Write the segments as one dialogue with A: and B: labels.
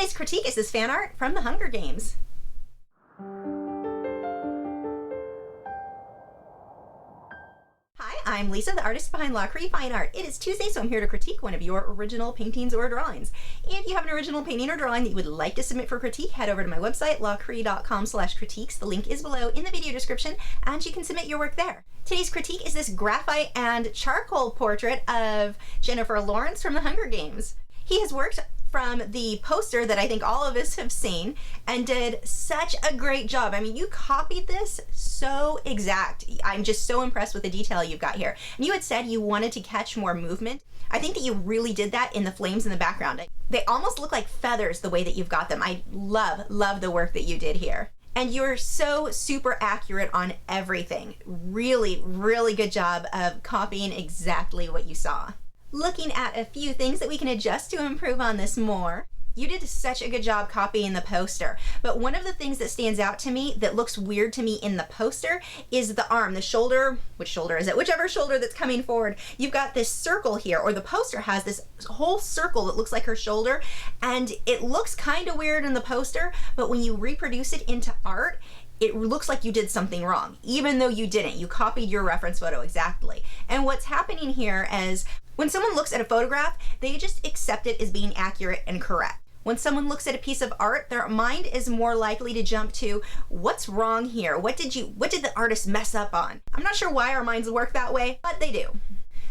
A: Today's critique is this fan art from the Hunger Games. Hi, I'm Lisa, the artist behind Lachri Fine Art. It is Tuesday, so I'm here to critique one of your original paintings or drawings. If you have an original painting or drawing that you would like to submit for critique, head over to my website, lachri.com/critiques. The link is below in the video description, and you can submit your work there. Today's critique is this graphite and charcoal portrait of Jennifer Lawrence from the Hunger Games. He has worked from the poster that I think all of us have seen and did such a great job. I mean, you copied this so exact. I'm just so impressed with the detail you've got here. And you had said you wanted to catch more movement. I think that you really did that in the flames in the background. They almost look like feathers the way that you've got them. I love the work that you did here. And you're so super accurate on everything. Really good job of copying exactly what you saw. Looking at a few things that we can adjust to improve on this more. You did such a good job copying the poster, but one of the things that stands out to me that looks weird to me in the poster is the arm, the shoulder. Which shoulder is it? Whichever shoulder that's coming forward. You've got this circle here, or the poster has this whole circle that looks like her shoulder, and it looks kind of weird in the poster, but when you reproduce it into art, it looks like you did something wrong, even though you didn't. You copied your reference photo exactly. And what's happening here is when someone looks at a photograph, they just accept it as being accurate and correct. When someone looks at a piece of art, their mind is more likely to jump to, what's wrong here? What did the artist mess up on? I'm not sure why our minds work that way, but they do.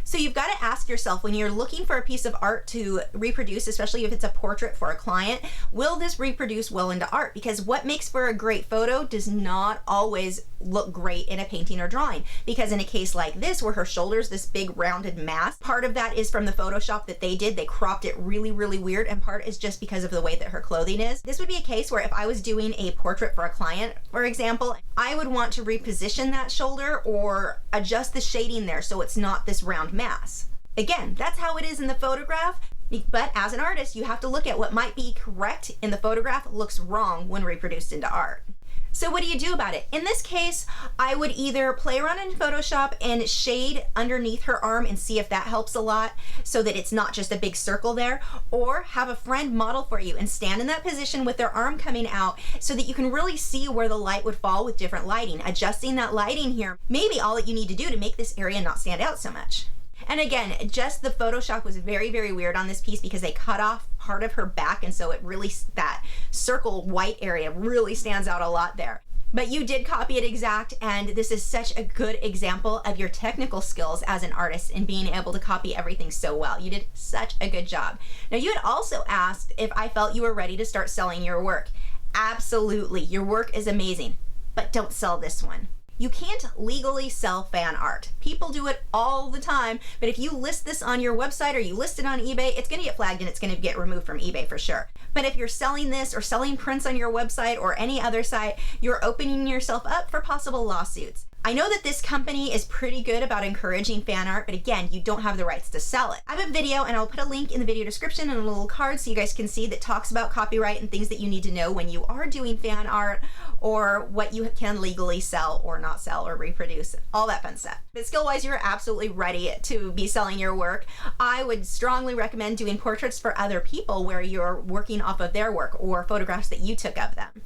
A: So you've got to ask yourself, when you're looking for a piece of art to reproduce, especially if it's a portrait for a client, will this reproduce well into art? Because what makes for a great photo does not always look great in a painting or drawing. Because in a case like this, where her shoulder's this big rounded mass, part of that is from the Photoshop that they did. They cropped it really weird, and part is just because of the way that her clothing is. This would be a case where if I was doing a portrait for a client, for example, I would want to reposition that shoulder or adjust the shading there so it's not this round mass. Again, that's how it is in the photograph, but as an artist, you have to look at what might be correct in the photograph looks wrong when reproduced into art. So what do you do about it? In this case, I would either play around in Photoshop and shade underneath her arm and see if that helps a lot so that it's not just a big circle there, or have a friend model for you and stand in that position with their arm coming out so that you can really see where the light would fall with different lighting. Adjusting that lighting here may be all that you need to do to make this area not stand out so much. And again, just the Photoshop was very weird on this piece because they cut off part of her back, and so it really, that circle white area really stands out a lot there. But you did copy it exact, and this is such a good example of your technical skills as an artist and being able to copy everything so well. You did such a good job. Now, you had also asked if I felt you were ready to start selling your work. Absolutely, your work is amazing, but don't sell this one. You can't legally sell fan art. People do it all the time, but if you list this on your website or you list it on eBay, it's gonna get flagged and it's gonna get removed from eBay for sure. But if you're selling this or selling prints on your website or any other site, you're opening yourself up for possible lawsuits. I know that this company is pretty good about encouraging fan art, but again, you don't have the rights to sell it. I have a video, and I'll put a link in the video description and a little card so you guys can see, that talks about copyright and things that you need to know when you are doing fan art, or what you can legally sell or not sell or reproduce, all that fun stuff. But skill-wise, you're absolutely ready to be selling your work. I would strongly recommend doing portraits for other people where you're working off of their work or photographs that you took of them.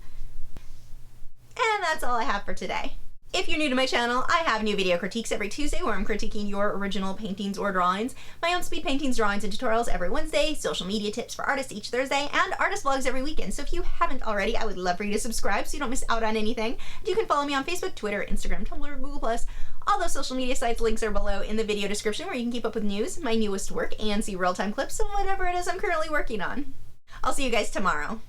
A: And that's all I have for today. If you're new to my channel, I have new video critiques every Tuesday where I'm critiquing your original paintings or drawings, my own speed paintings, drawings, and tutorials every Wednesday, social media tips for artists each Thursday, and artist vlogs every weekend. So if you haven't already, I would love for you to subscribe so you don't miss out on anything. You can follow me on Facebook, Twitter, Instagram, Tumblr, Google+. All those social media sites links are below in the video description where you can keep up with news, my newest work, and see real-time clips of whatever it is I'm currently working on. I'll see you guys tomorrow.